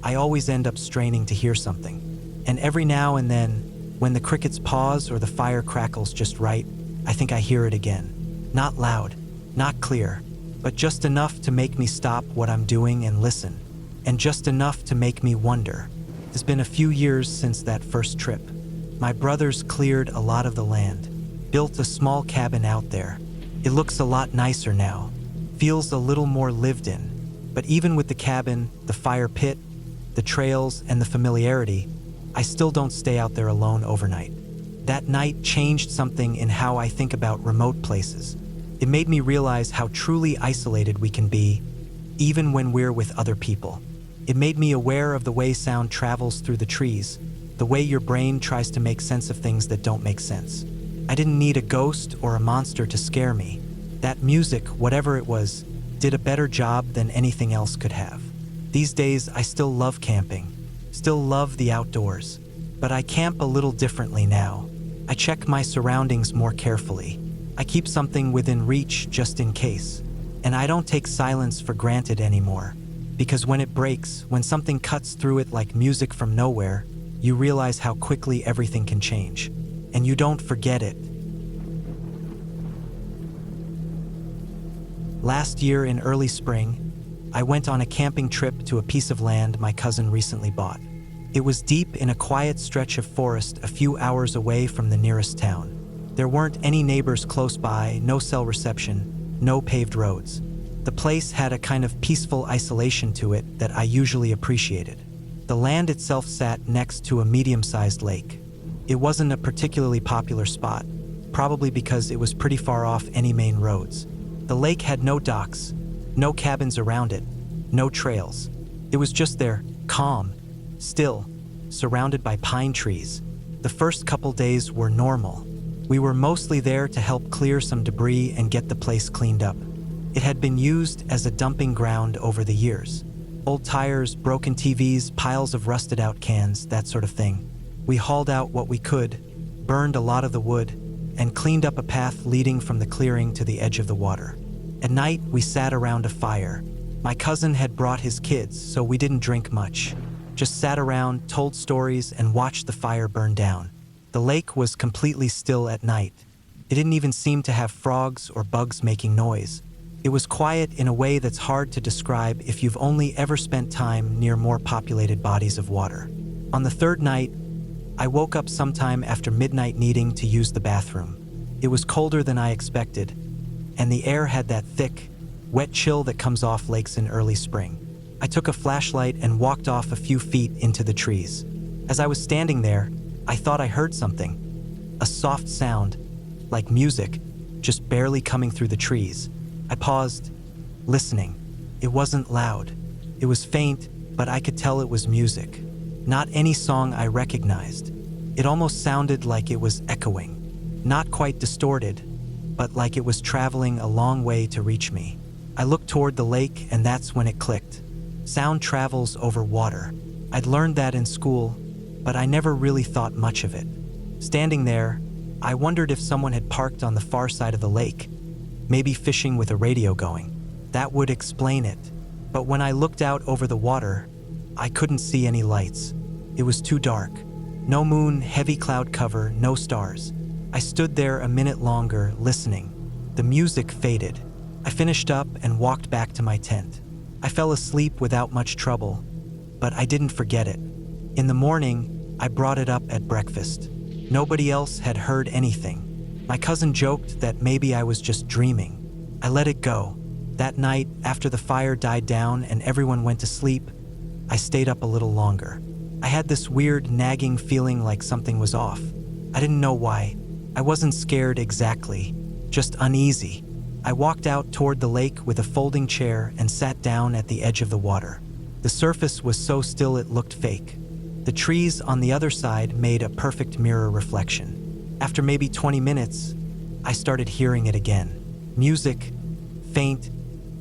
I always end up straining to hear something. And every now and then, when the crickets pause or the fire crackles just right, I think I hear it again. Not loud, not clear, but just enough to make me stop what I'm doing and listen. And just enough to make me wonder. It's been a few years since that first trip. My brothers cleared a lot of the land. built a small cabin out there. It looks a lot nicer now, feels a little more lived in. But even with the cabin, the fire pit, the trails, and the familiarity, I still don't stay out there alone overnight. That night changed something in how I think about remote places. It made me realize how truly isolated we can be, even when we're with other people. It made me aware of the way sound travels through the trees, the way your brain tries to make sense of things that don't make sense. I didn't need a ghost or a monster to scare me. That music, whatever it was, did a better job than anything else could have. These days, I still love camping, still love the outdoors, but I camp a little differently now. I check my surroundings more carefully. I keep something within reach just in case. And I don't take silence for granted anymore. Because when it breaks, when something cuts through it like music from nowhere, you realize how quickly everything can change. And you don't forget it. Last year in early spring, I went on a camping trip to a piece of land my cousin recently bought. It was deep in a quiet stretch of forest a few hours away from the nearest town. There weren't any neighbors close by, no cell reception, no paved roads. The place had a kind of peaceful isolation to it that I usually appreciated. The land itself sat next to a medium-sized lake. It wasn't a particularly popular spot, probably because it was pretty far off any main roads. The lake had no docks, no cabins around it, no trails. It was just there, calm, still, surrounded by pine trees. The first couple days were normal. We were mostly there to help clear some debris and get the place cleaned up. It had been used as a dumping ground over the years. Old tires, broken TVs, piles of rusted out cans, that sort of thing. We hauled out what we could, burned a lot of the wood, and cleaned up a path leading from the clearing to the edge of the water. At night, we sat around a fire. My cousin had brought his kids, so we didn't drink much. Just sat around, told stories, and watched the fire burn down. The lake was completely still at night. It didn't even seem to have frogs or bugs making noise. It was quiet in a way that's hard to describe if you've only ever spent time near more populated bodies of water. On the third night, I woke up sometime after midnight needing to use the bathroom. It was colder than I expected, and the air had that thick, wet chill that comes off lakes in early spring. I took a flashlight and walked off a few feet into the trees. As I was standing there, I thought I heard something. A soft sound, like music, just barely coming through the trees. I paused, listening. It wasn't loud. It was faint, but I could tell it was music. Not any song I recognized. It almost sounded like it was echoing. Not quite distorted, but like it was traveling a long way to reach me. I looked toward the lake, and that's when it clicked. Sound travels over water. I'd learned that in school, but I never really thought much of it. Standing there, I wondered if someone had parked on the far side of the lake, maybe fishing with a radio going. That would explain it. But when I looked out over the water, I couldn't see any lights. It was too dark. No moon, heavy cloud cover, no stars. I stood there a minute longer, listening. The music faded. I finished up and walked back to my tent. I fell asleep without much trouble, but I didn't forget it. In the morning, I brought it up at breakfast. Nobody else had heard anything. My cousin joked that maybe I was just dreaming. I let it go. That night, after the fire died down and everyone went to sleep, I stayed up a little longer. I had this weird, nagging feeling like something was off. I didn't know why. I wasn't scared exactly, just uneasy. I walked out toward the lake with a folding chair and sat down at the edge of the water. The surface was so still it looked fake. The trees on the other side made a perfect mirror reflection. After maybe 20 minutes, I started hearing it again. Music, faint,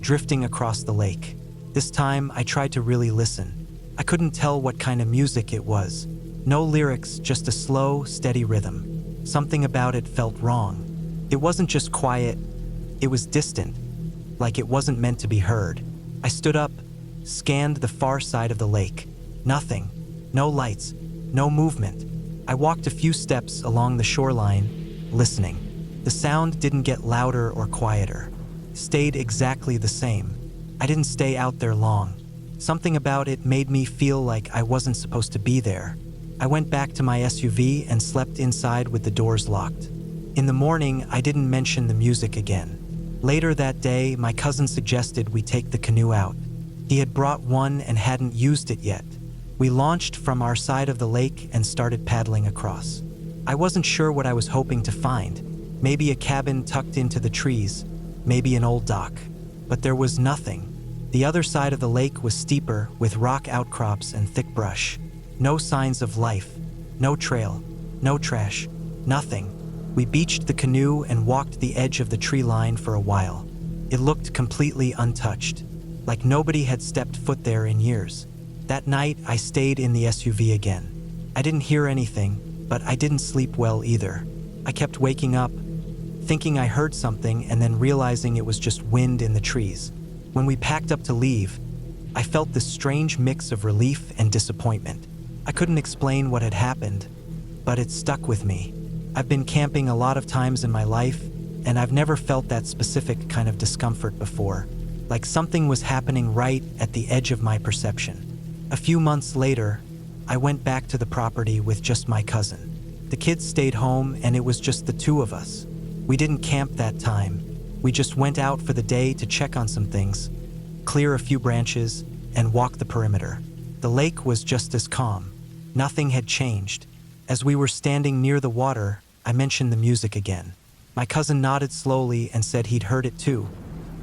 drifting across the lake. This time, I tried to really listen. I couldn't tell what kind of music it was. No lyrics, just a slow, steady rhythm. Something about it felt wrong. It wasn't just quiet, it was distant, like it wasn't meant to be heard. I stood up, scanned the far side of the lake. Nothing. No lights, no movement. I walked a few steps along the shoreline, listening. The sound didn't get louder or quieter. It stayed exactly the same. I didn't stay out there long. Something about it made me feel like I wasn't supposed to be there. I went back to my SUV and slept inside with the doors locked. In the morning, I didn't mention the music again. Later that day, my cousin suggested we take the canoe out. He had brought one and hadn't used it yet. We launched from our side of the lake and started paddling across. I wasn't sure what I was hoping to find. Maybe a cabin tucked into the trees, maybe an old dock. But there was nothing. The other side of the lake was steeper, with rock outcrops and thick brush. No signs of life. No trail. No trash. Nothing. We beached the canoe and walked the edge of the tree line for a while. It looked completely untouched, like nobody had stepped foot there in years. That night, I stayed in the SUV again. I didn't hear anything, but I didn't sleep well either. I kept waking up, thinking I heard something and then realizing it was just wind in the trees. When we packed up to leave, I felt this strange mix of relief and disappointment. I couldn't explain what had happened, but it stuck with me. I've been camping a lot of times in my life, and I've never felt that specific kind of discomfort before, like something was happening right at the edge of my perception. A few months later, I went back to the property with just my cousin. The kids stayed home, and it was just the two of us. We didn't camp that time. We just went out for the day to check on some things, clear a few branches, and walk the perimeter. The lake was just as calm. Nothing had changed. As we were standing near the water, I mentioned the music again. My cousin nodded slowly and said he'd heard it too,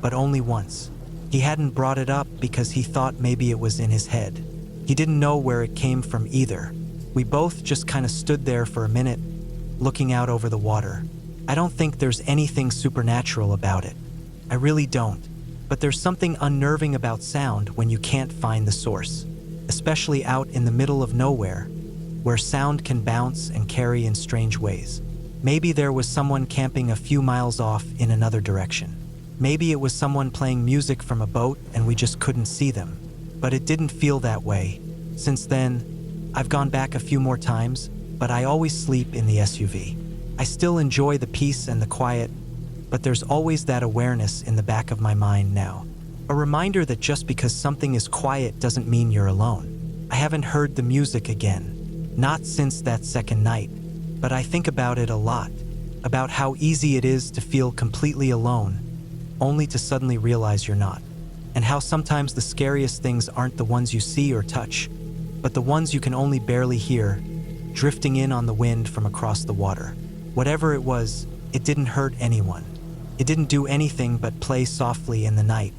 but only once. He hadn't brought it up because he thought maybe it was in his head. He didn't know where it came from either. We both just kind of stood there for a minute, looking out over the water. I don't think there's anything supernatural about it. I really don't. But there's something unnerving about sound when you can't find the source, especially out in the middle of nowhere, where sound can bounce and carry in strange ways. Maybe there was someone camping a few miles off in another direction. Maybe it was someone playing music from a boat and we just couldn't see them. But it didn't feel that way. Since then, I've gone back a few more times, but I always sleep in the SUV. I still enjoy the peace and the quiet, but there's always that awareness in the back of my mind now. A reminder that just because something is quiet doesn't mean you're alone. I haven't heard the music again, not since that second night, but I think about it a lot, about how easy it is to feel completely alone, only to suddenly realize you're not, and how sometimes the scariest things aren't the ones you see or touch, but the ones you can only barely hear, drifting in on the wind from across the water. Whatever it was, it didn't hurt anyone. It didn't do anything but play softly in the night.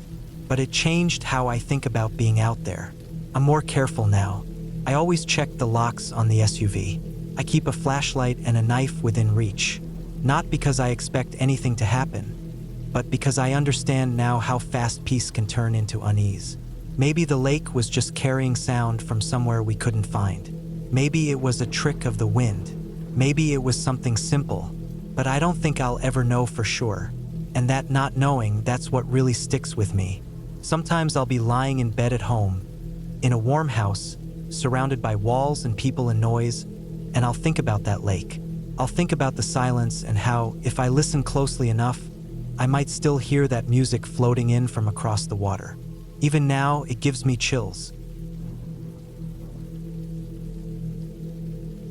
But it changed how I think about being out there. I'm more careful now. I always check the locks on the SUV. I keep a flashlight and a knife within reach. Not because I expect anything to happen, but because I understand now how fast peace can turn into unease. Maybe the lake was just carrying sound from somewhere we couldn't find. Maybe it was a trick of the wind. Maybe it was something simple, but I don't think I'll ever know for sure. And that not knowing, that's what really sticks with me. Sometimes I'll be lying in bed at home, in a warm house, surrounded by walls and people and noise, and I'll think about that lake. I'll think about the silence and how, if I listen closely enough, I might still hear that music floating in from across the water. Even now, it gives me chills.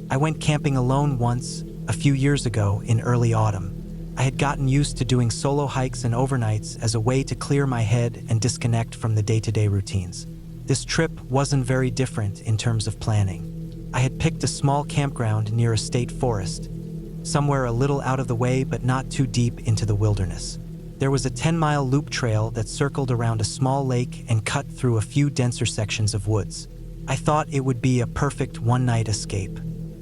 I went camping alone once, a few years ago in early autumn. I had gotten used to doing solo hikes and overnights as a way to clear my head and disconnect from the day-to-day routines. This trip wasn't very different in terms of planning. I had picked a small campground near a state forest, somewhere a little out of the way but not too deep into the wilderness. There was a 10-mile loop trail that circled around a small lake and cut through a few denser sections of woods. I thought it would be a perfect one-night escape.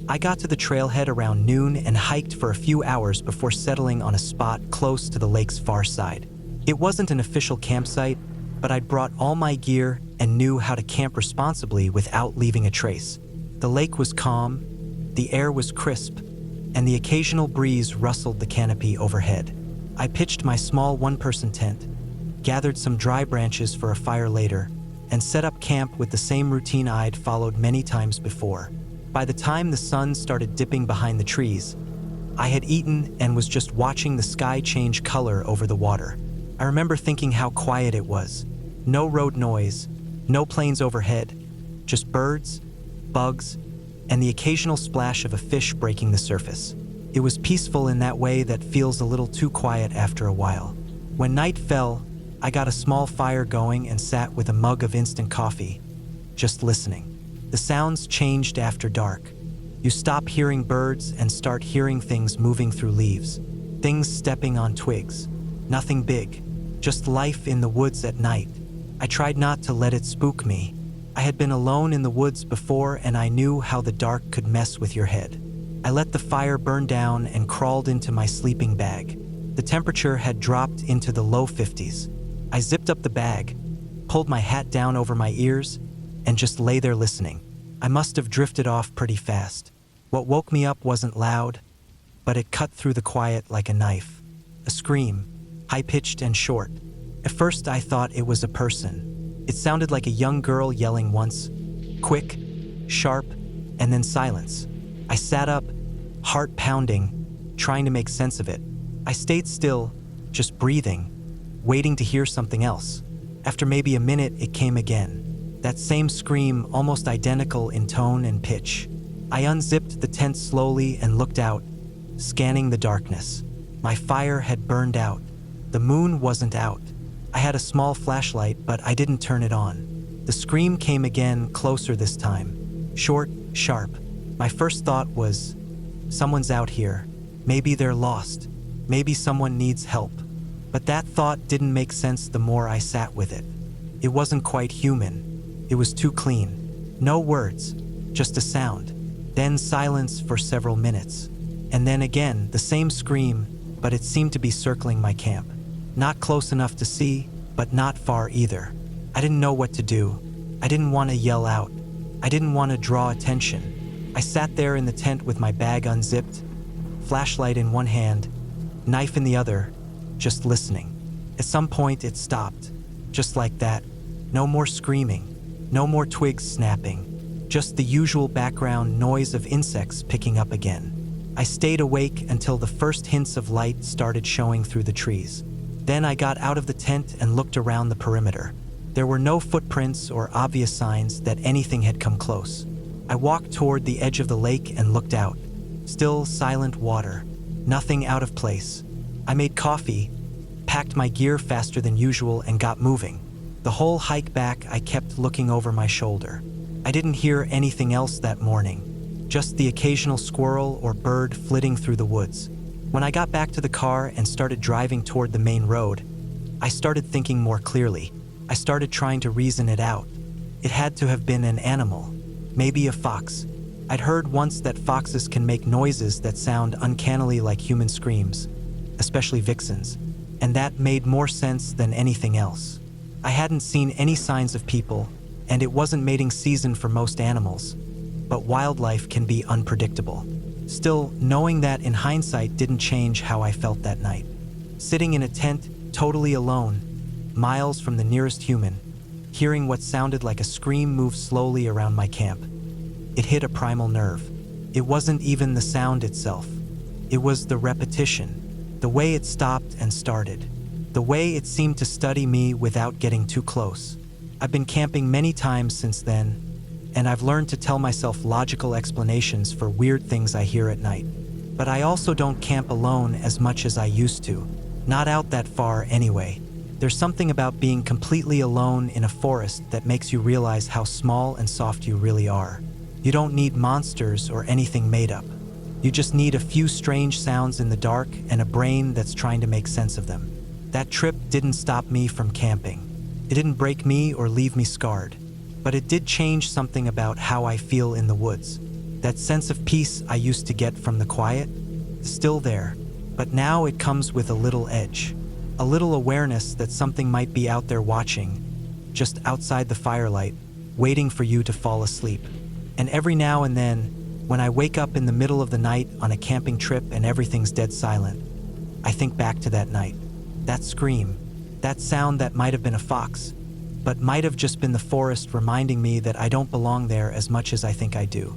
I got to the trailhead around noon and hiked for a few hours before settling on a spot close to the lake's far side. It wasn't an official campsite, but I'd brought all my gear and knew how to camp responsibly without leaving a trace. The lake was calm, the air was crisp, and the occasional breeze rustled the canopy overhead. I pitched my small one-person tent, gathered some dry branches for a fire later, and set up camp with the same routine I'd followed many times before. By the time the sun started dipping behind the trees, I had eaten and was just watching the sky change color over the water. I remember thinking how quiet it was. No road noise, no planes overhead, just birds, bugs, and the occasional splash of a fish breaking the surface. It was peaceful in that way that feels a little too quiet after a while. When night fell, I got a small fire going and sat with a mug of instant coffee, just listening. The sounds changed after dark. You stop hearing birds and start hearing things moving through leaves, things stepping on twigs. Nothing big, just life in the woods at night. I tried not to let it spook me. I had been alone in the woods before, and I knew how the dark could mess with your head. I let the fire burn down and crawled into my sleeping bag. The temperature had dropped into the low 50s. I zipped up the bag, pulled my hat down over my ears, and just lay there listening. I must have drifted off pretty fast. What woke me up wasn't loud, but it cut through the quiet like a knife. A scream, high-pitched and short. At first I thought it was a person. It sounded like a young girl yelling once, quick, sharp, and then silence. I sat up, heart pounding, trying to make sense of it. I stayed still, just breathing, waiting to hear something else. After maybe a minute, it came again. That same scream, almost identical in tone and pitch. I unzipped the tent slowly and looked out, scanning the darkness. My fire had burned out. The moon wasn't out. I had a small flashlight, but I didn't turn it on. The scream came again, closer this time. Short, sharp. My first thought was, someone's out here. Maybe they're lost. Maybe someone needs help. But that thought didn't make sense the more I sat with it. It wasn't quite human. It was too clean. No words, just a sound. Then silence for several minutes. And then again, the same scream, but it seemed to be circling my camp. Not close enough to see, but not far either. I didn't know what to do. I didn't want to yell out. I didn't want to draw attention. I sat there in the tent with my bag unzipped, flashlight in one hand, knife in the other, just listening. At some point it stopped, just like that. No more screaming, no more twigs snapping, just the usual background noise of insects picking up again. I stayed awake until the first hints of light started showing through the trees. Then I got out of the tent and looked around the perimeter. There were no footprints or obvious signs that anything had come close. I walked toward the edge of the lake and looked out. Still silent water, nothing out of place. I made coffee, packed my gear faster than usual, and got moving. The whole hike back, I kept looking over my shoulder. I didn't hear anything else that morning, just the occasional squirrel or bird flitting through the woods. When I got back to the car and started driving toward the main road, I started thinking more clearly. I started trying to reason it out. It had to have been an animal, maybe a fox. I'd heard once that foxes can make noises that sound uncannily like human screams, especially vixens, and that made more sense than anything else. I hadn't seen any signs of people, and it wasn't mating season for most animals, but wildlife can be unpredictable. Still, knowing that in hindsight didn't change how I felt that night. Sitting in a tent, totally alone, miles from the nearest human, hearing what sounded like a scream move slowly around my camp. It hit a primal nerve. It wasn't even the sound itself. It was the repetition, the way it stopped and started, the way it seemed to study me without getting too close. I've been camping many times since then, and I've learned to tell myself logical explanations for weird things I hear at night. But I also don't camp alone as much as I used to, not out that far anyway. There's something about being completely alone in a forest that makes you realize how small and soft you really are. You don't need monsters or anything made up. You just need a few strange sounds in the dark and a brain that's trying to make sense of them. That trip didn't stop me from camping. It didn't break me or leave me scarred, but it did change something about how I feel in the woods. That sense of peace I used to get from the quiet is still there, but now it comes with a little edge. A little awareness that something might be out there watching, just outside the firelight, waiting for you to fall asleep. And every now and then, when I wake up in the middle of the night on a camping trip and everything's dead silent, I think back to that night. That scream, that sound that might have been a fox, but might have just been the forest reminding me that I don't belong there as much as I think I do.